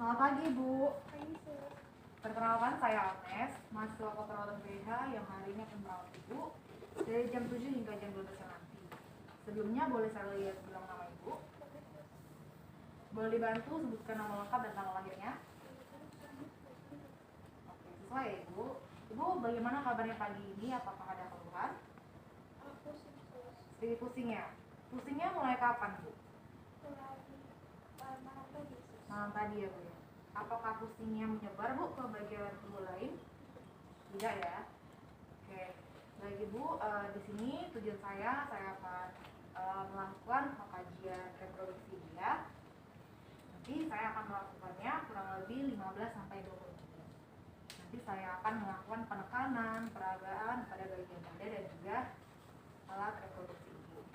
Selamat pagi, Bu. Pagi, Sus. Perkenalkan, saya Agnes, mahasiswa keperawatan PH yang hari ini akan merawat Ibu dari jam 7 hingga jam 12 nanti. Sebelumnya boleh saya lihat bilang nama Ibu? Boleh dibantu sebutkan nama lengkap dan tanggal lahirnya? Oke, sesuai ya, Ibu. Ibu, bagaimana kabarnya pagi ini? Apakah ada keluhan? Aku Sus. Sedikit pusing ya? Pusingnya mulai kapan, Bu? Mulai malam tadi, Sus. Malam tadi ya, Bu ya. Apakah pusingnya menyebar, Bu, ke bagian tubuh lain? Tidak ya? Oke, baik Ibu, di sini tujuan saya akan melakukan pengkajian reproduksi dia. Nanti saya akan melakukannya kurang lebih 15 sampai 20 menit. Nanti saya akan melakukan penekanan, peragaan pada bagian dada dan juga alat reproduksi Ibu.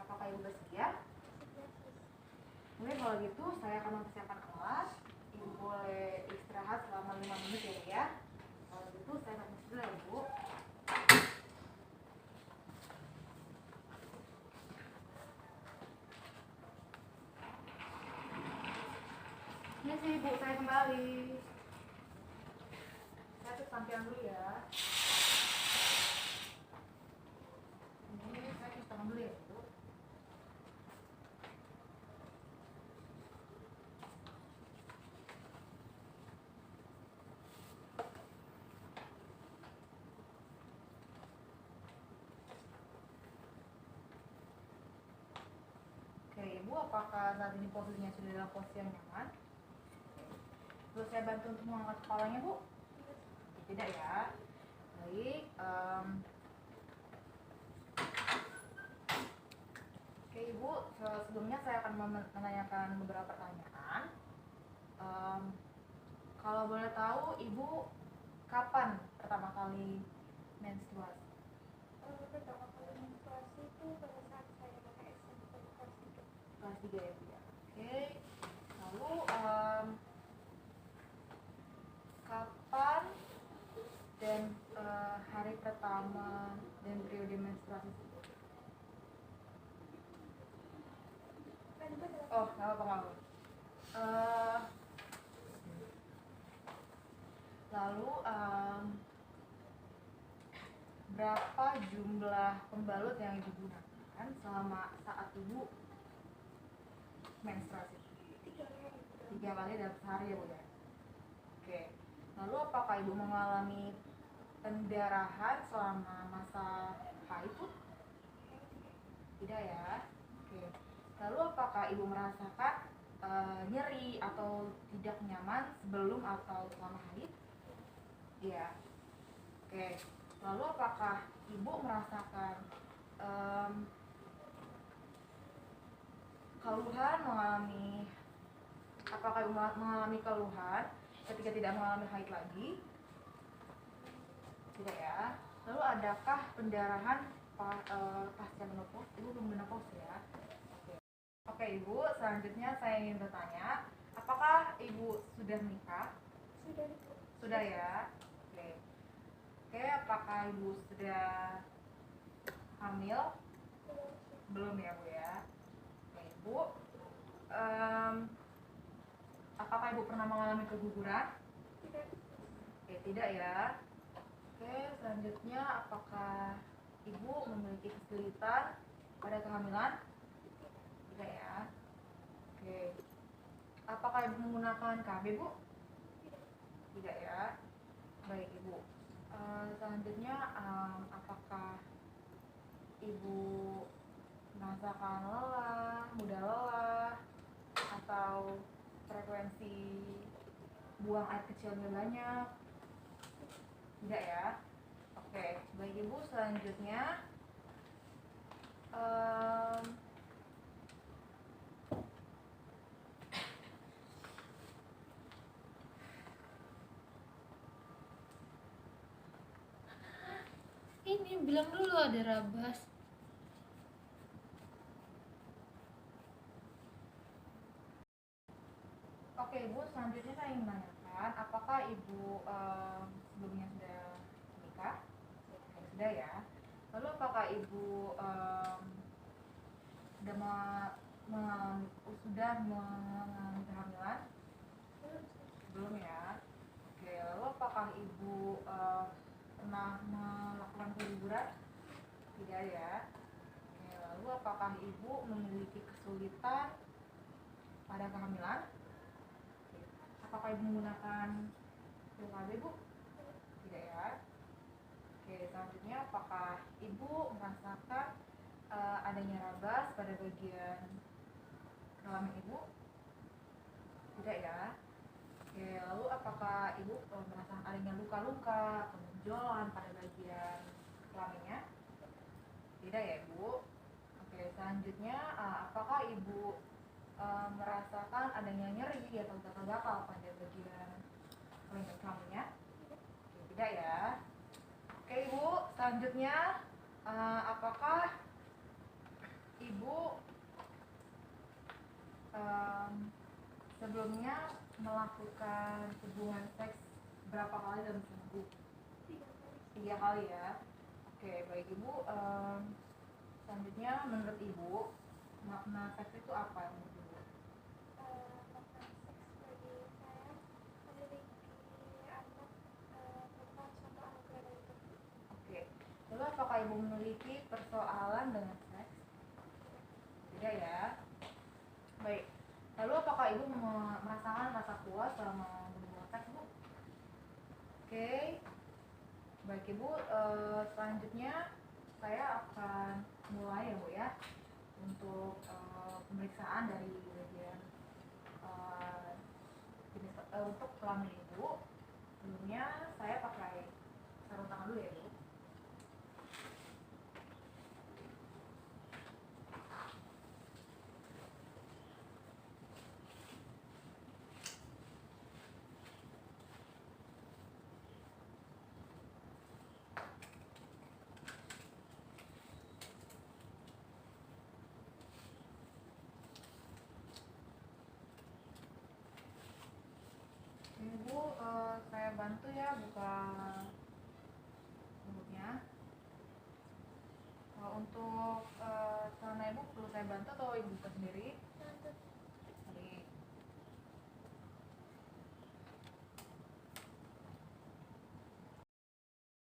Apakah Ibu bersedia? Oke, kalau gitu saya akan mempersiapkan kelas. Ibu boleh istirahat selama 5 menit ya, Bu ya. Kalau gitu saya akan dulu ya, Bu. Ini sih, Bu, saya kembali. Saya tutup samping dulu ya. Ini saya tutup tangan dulu ya, Bu. Oke, Ibu, apakah saat ini posisinya sudah dalam posisi yang nyaman? Terus saya bantu untuk mengangkat kepalanya, Bu? Tidak ya. Baik. Oke, Ibu, sebelumnya saya akan menanyakan beberapa pertanyaan. Kalau boleh tahu, Ibu kapan pertama kali menstruasi? Pertama kali menstruasi itu pada saat saya pakai SMP kelas 3. Kelas 3 ya, Bu ya. Oke. Lalu kapan dan hari pertama dan periode menstruasi? Oh, nggak apa-apa. Lalu berapa jumlah pembalut yang Ibu gunakan selama saat Ibu menstruasi? 3 kali dalam sehari ya, Bu ya. Oke. Lalu apakah Ibu mengalami pendarahan selama masa haid, Bu? Tidak ya. Oke. Lalu apakah Ibu merasakan nyeri atau tidak nyaman sebelum atau selama haid? Iya. Oke. Lalu apakah Ibu merasakan keluhan apakah Ibu mengalami keluhan ketika tidak mengalami haid lagi? Tidak ya. Lalu adakah pendarahan pasca menopause? Ibu belum menopause ya. Oke, Ibu, selanjutnya saya ingin bertanya, apakah Ibu sudah menikah? Sudah. Sudah ya. Oke, apakah Ibu sudah hamil? Belum ya, Bu ya. Oke, Ibu, apakah Ibu pernah mengalami keguguran? Tidak. Oke, tidak ya. Oke, selanjutnya apakah Ibu memiliki kesulitan pada kehamilan? Tidak ya. Oke. Apakah Ibu menggunakan KB, Bu? Tidak ya. Baik, Ibu. Selanjutnya apakah Ibu merasakan lelah, mudah lelah, atau frekuensi buang air kecilnya banyak? Tidak ya. Oke, baik Ibu, selanjutnya ini bilang dulu ada rabas. Oke, Ibu, selanjutnya saya ingin menanyakan, apakah Ibu sebelumnya sudah menikah? Sudah ya. Lalu apakah Ibu sudah mengalami kehamilan? Belum ya. Oke, lalu apakah ibu pernah melakukan keguguran? Tidak ya. Oke, lalu apakah ibu memiliki kesulitan pada kehamilan? Apakah ibu menggunakan pil KB, Bu? Tidak ya. Oke, selanjutnya apakah ibu merasakan adanya rabas pada bagian kelamin ibu? Tidak ya. Oke, lalu apakah ibu merasakan adanya luka-luka, benjolan pada bagian kelaminnya? Tidak ya, Bu. Oke, selanjutnya apakah ibu merasakan adanya nyeri atau gatal-gatal pada bagian kelaminnya? Oke, tidak ya. Oke, Ibu, selanjutnya apakah ibu sebelumnya melakukan hubungan seks berapa kali dalam seminggu? 3 kali ya. Oke, baik Ibu. Selanjutnya menurut Ibu makna seks itu apa menurut Ibu? Makna seks bagi saya memiliki anak merupakan suatu anugerah dari Tuhan. Oke. Lalu apakah Ibu memiliki persoalan dengan seks? Tidak ya. Baik. Lalu apakah Ibu merasakan rasa puas selama berhubungan seks, Bu? Oke. Baik Ibu, selanjutnya saya akan mulai ya Bu ya untuk pemeriksaan dari bagian untuk kelamin Ibu. Sebelumnya saya pakai sarung tangan dulu ya Bu. Ibu, saya bantu ya buka mulutnya. Untuk celana Ibu perlu saya bantu atau Ibu buka sendiri? Baik.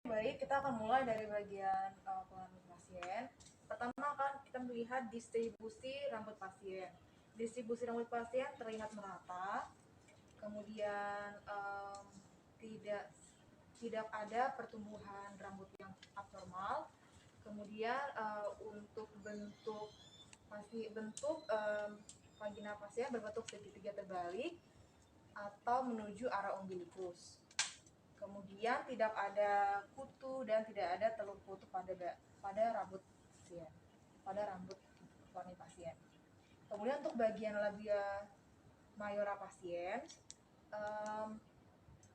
Baik, kita akan mulai dari bagian kelamin pasien. Pertama kan kita melihat distribusi rambut pasien. Distribusi rambut pasien terlihat merata. Kemudian tidak ada pertumbuhan rambut yang abnormal. Kemudian untuk bentuk vagina pasien berbentuk segitiga terbalik atau menuju arah umbilikus. Kemudian tidak ada kutu dan tidak ada telur kutu pada rambut pasien, pada rambut kelamin pasien. Kemudian untuk bagian labia mayora pasien,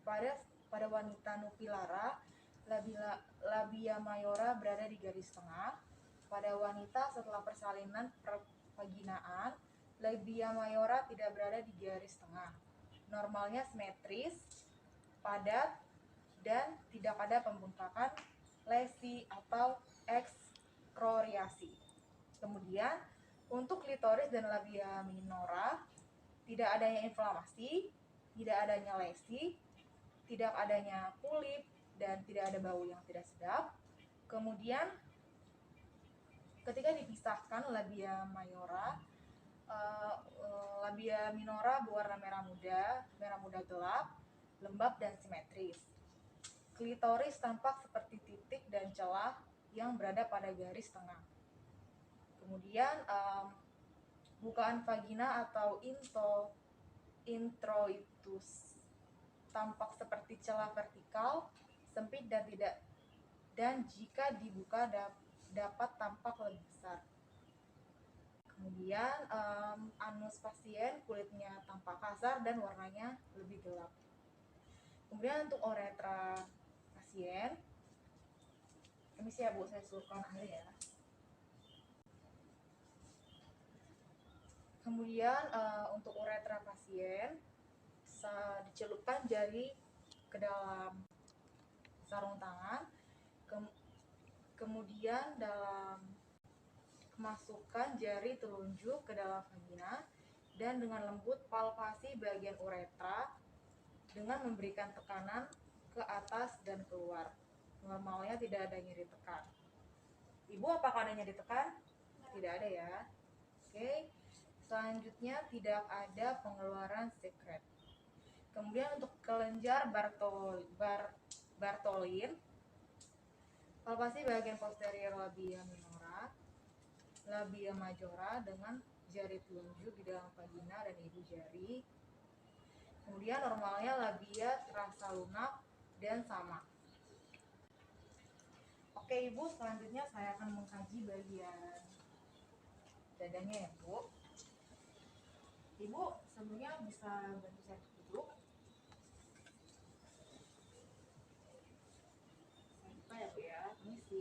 pada wanita nupilara labia mayora berada di garis tengah. Pada wanita setelah persalinan pervaginaan, labia mayora tidak berada di garis tengah. Normalnya simetris, padat, dan tidak ada pembengkakan, lesi, atau ekskroriasi. Kemudian untuk klitoris dan labia minora tidak adanya inflamasi, tidak adanya lesi, tidak adanya pulip, dan tidak ada bau yang tidak sedap. Kemudian ketika dipisahkan labia mayora, labia minora berwarna merah muda gelap, lembab dan simetris. Klitoris tampak seperti titik dan celah yang berada pada garis tengah. Kemudian bukaan vagina atau introitus tampak seperti celah vertikal, sempit dan jika dibuka dapat tampak lebih besar. Kemudian anus pasien kulitnya tampak kasar dan warnanya lebih gelap. Kemudian untuk uretra pasien, permisi ya Bu, saya selupkan air ya. Kemudian untuk uretra pasien, dicelupkan jari ke dalam sarung tangan, kemudian masukkan jari telunjuk ke dalam vagina dan dengan lembut palpasi bagian uretra dengan memberikan tekanan ke atas dan keluar. Normalnya tidak ada nyeri tekan. Ibu, apakah ada nyeri tekan? Tidak ada ya. Oke. Selanjutnya tidak ada pengeluaran sekret. Kemudian untuk kelenjar Bartholin, palpasi bagian posterior labia minora, labia majora dengan jari telunjuk di dalam vagina dan ibu jari. Kemudian normalnya labia terasa lunak dan sama. Oke Ibu, selanjutnya saya akan mengkaji bagian dadanya ya Bu. Ibu sebelumnya bisa bantu saya duduk. Saya buka ya Bu ya, permisi.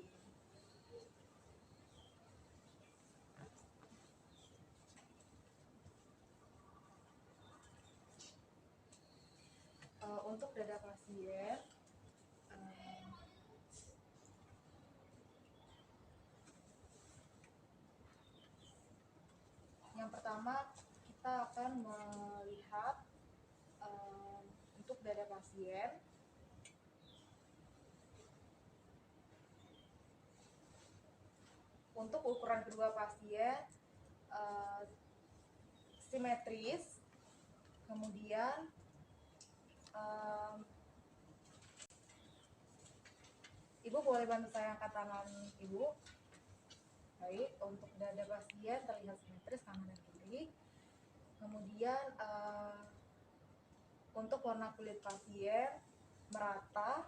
Untuk dada pasien, yang pertama kita akan melihat untuk dada pasien. Untuk ukuran kedua pasien simetris, kemudian Ibu boleh bantu saya angkat tangan Ibu. Baik, untuk dada pasien terlihat simetris kanan dan kiri. Kemudian untuk warna kulit pasien merata,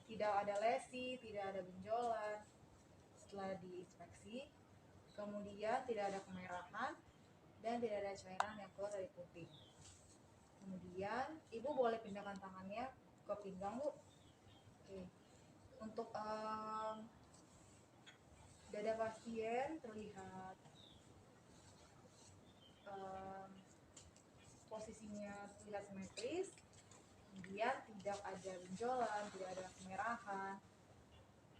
tidak ada lesi, tidak ada benjolan setelah diinspeksi. Kemudian tidak ada kemerahan dan tidak ada cairan yang keluar dari kuping. Kemudian Ibu boleh pindahkan tangannya ke pinggang Bu. Oke. Untuk dada pasien terlihat posisinya terlihat simetris, kemudian tidak ada benjolan, tidak ada kemerahan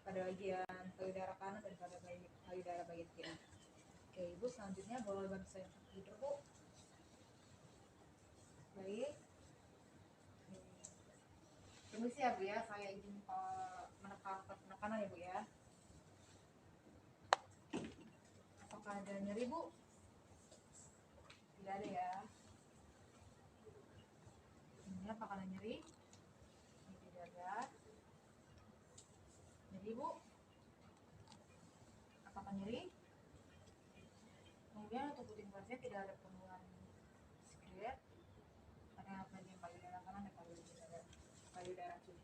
pada bagian payudara kanan dan pada payudara bagian kiri. Oke Ibu, selanjutnya boleh bantu saya tidur Bu. Baik. Permisi ya Bu ya, saya izin menekan penekanan ya Bu ya. Apakah ada nyeri Bu? Tidak ada ya. Ini apakah ada nyeri? Ini tidak ada. Nyeri Bu? Apakah nyeri? Kemudian untuk puting pasien tidak ada pengeluaran sekret pada bagian payudara kanan dan payudara kiri.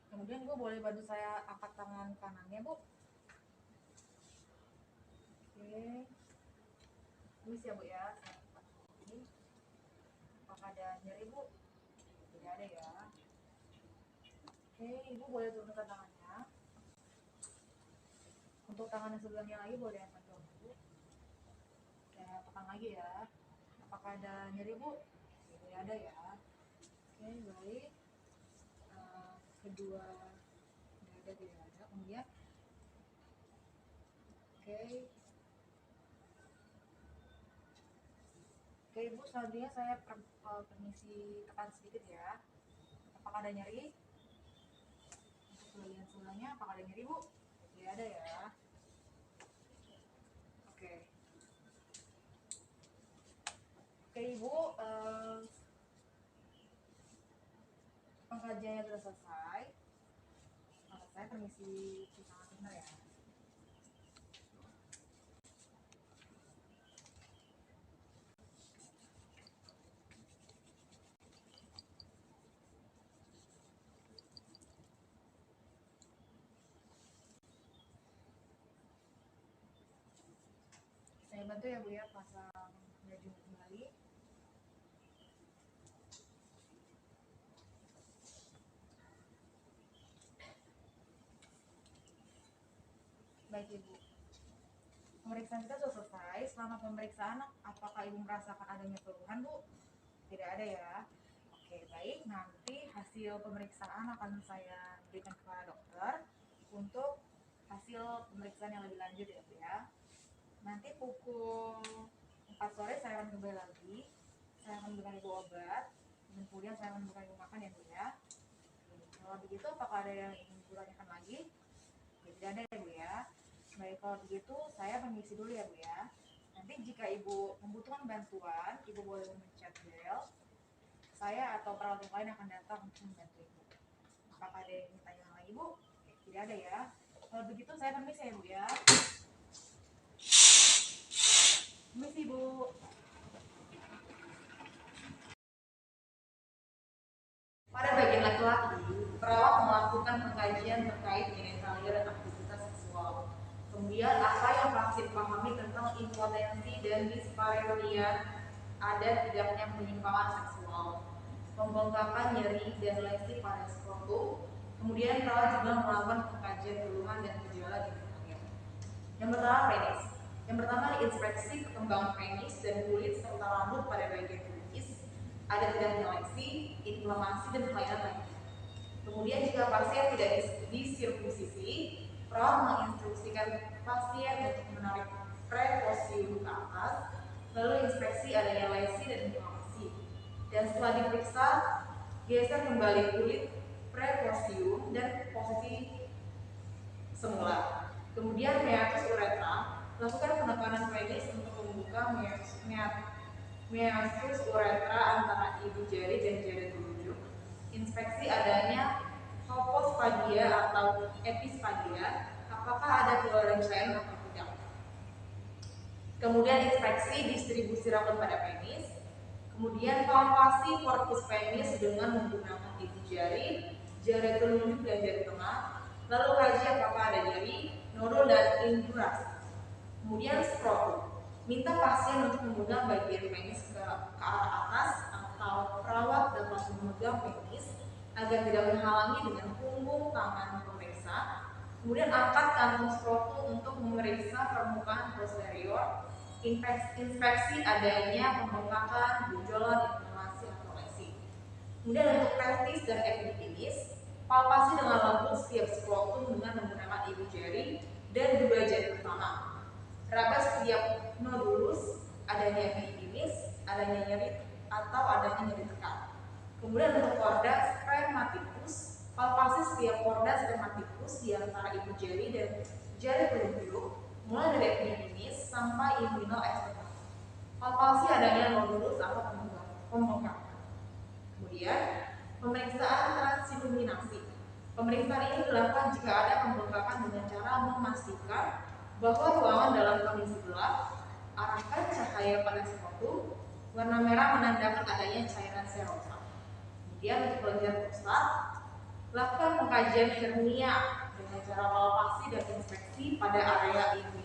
Kemudian Bu boleh bantu saya angkat tangan kanannya Bu. Oke. Ini ya Bu ya. Ini. Apakah ada nyeri Bu? Tidak ada ya. Oke, Ibu boleh turunkan tangannya. Untuk tangan yang sebelahnya lagi boleh angkat dulu. Saya tekan lagi ya. Apakah ada nyeri Bu? Tidak ada ya. Oke, baik. Kedua dada tidak ada. Kemudian Oke Ibu, selanjutnya saya permisi tekan sedikit ya. Apakah ada nyeri? Untuk bagian sebelahnya apakah ada nyeri Bu? Tidak ada ya. Oke Ibu, pengkajiannya sudah selesai. Saya permisi cuci tangan sebentar ya. Saya bantu ya Bu ya, pasang baju kembali. Baik Ibu, pemeriksaan kita sudah selesai. Selama pemeriksaan, apakah Ibu merasakan adanya keluhan Bu? Tidak ada ya. Oke baik, nanti hasil pemeriksaan akan saya berikan kepada dokter untuk hasil pemeriksaan yang lebih lanjut ya Bu ya. Nanti pukul 4 sore saya akan kembali lagi. Saya akan memberikan ibu obat, dan kemudian saya akan memberikan ibu makan ya bu ya. Kalau begitu apakah ada yang ingin ibu tanyakan lagi? Ya, tidak ada ya bu ya. Baik, kalau begitu saya permisi dulu ya bu ya. Nanti jika ibu membutuhkan bantuan, ibu boleh mencet bel. Saya atau perawat yang lain akan datang untuk membantu ibu. Apakah ada yang ingin tanyakan lagi bu? Oke, tidak ada ya. Kalau begitu saya permisi ya bu ya. Permisi bu. Pada bagian laki-laki, perawat melakukan pengkajian terkait genitalia dan aktivitas seksual. Kemudian apa yang pasien pahami tentang impotensi dan dispareunia, ada tidaknya penyimpangan seksual, pembengkakan nyeri dan lesi pada skrotum. Kemudian perawat juga melakukan pengkajian keluhan dan gejala genitalia. Yang pertama penis. Yang pertama inspeksi perkembangan penis dan kulit serta rambut pada bagian pelvis. Ada tidaknya lesi, inflamasi dan kelainan lainnya. Kemudian jika pasien tidak disirkumsisi, perawat menginstruksikan pasien untuk menarik preposium ke atas, lalu inspeksi adanya lesi dan inflamasi. Dan setelah diperiksa, geser kembali kulit preposium dan posisi semula. Kemudian meatus uretra, lakukan penekanan penis untuk membuka meatus uretra antara ibu jari dan jari telunjuk. Inspeksi adanya hypospadia atau epispadia, apakah ada keluaran cairan atau tidak. Kemudian inspeksi distribusi rambut pada penis. Kemudian palpasi korpus penis dengan menggunakan ibu jari, jari telunjuk dan jari tengah. Lalu kaji apakah ada nyeri, nodul dan indurasi. Kemudian skrotum. Minta pasien untuk memegang bagian penis ke arah atas atau perawat dapat memegang penis agar tidak menghalangi dengan punggung tangan pemeriksa. Kemudian angkat kantong skrotum untuk memeriksa permukaan posterior. Inspeksi adanya pembengkakan, benjolan, inflamasi atau lesi. Kemudian untuk pelvis dan epididymis, palpasi dengan lembut setiap skrotum dengan menggunakan ibu jari dan dua jari pertama. Raba setiap nodulus, adanya epididymis, adanya nyeri atau adanya nyeri tekan. Kemudian untuk korda spermaticus, palpasi setiap korda spermaticus di antara ibu jari dan jari telunjuk, mulai dari epididymis sampai inguinal external. Palpasi adanya nodulus atau pembengkakan. Kemudian pemeriksaan transiluminasi. Pemeriksaan ini dilakukan jika ada pembengkakan dengan cara memastikan bahwa ruangan dalam kondisi gelap. Arahkan cahaya pada skrotum. Warna merah menandakan adanya cairan serosa. Kemudian untuk pelajaran prostat, lakukan pengkajian hernia dengan cara palpasi dan inspeksi pada area ibu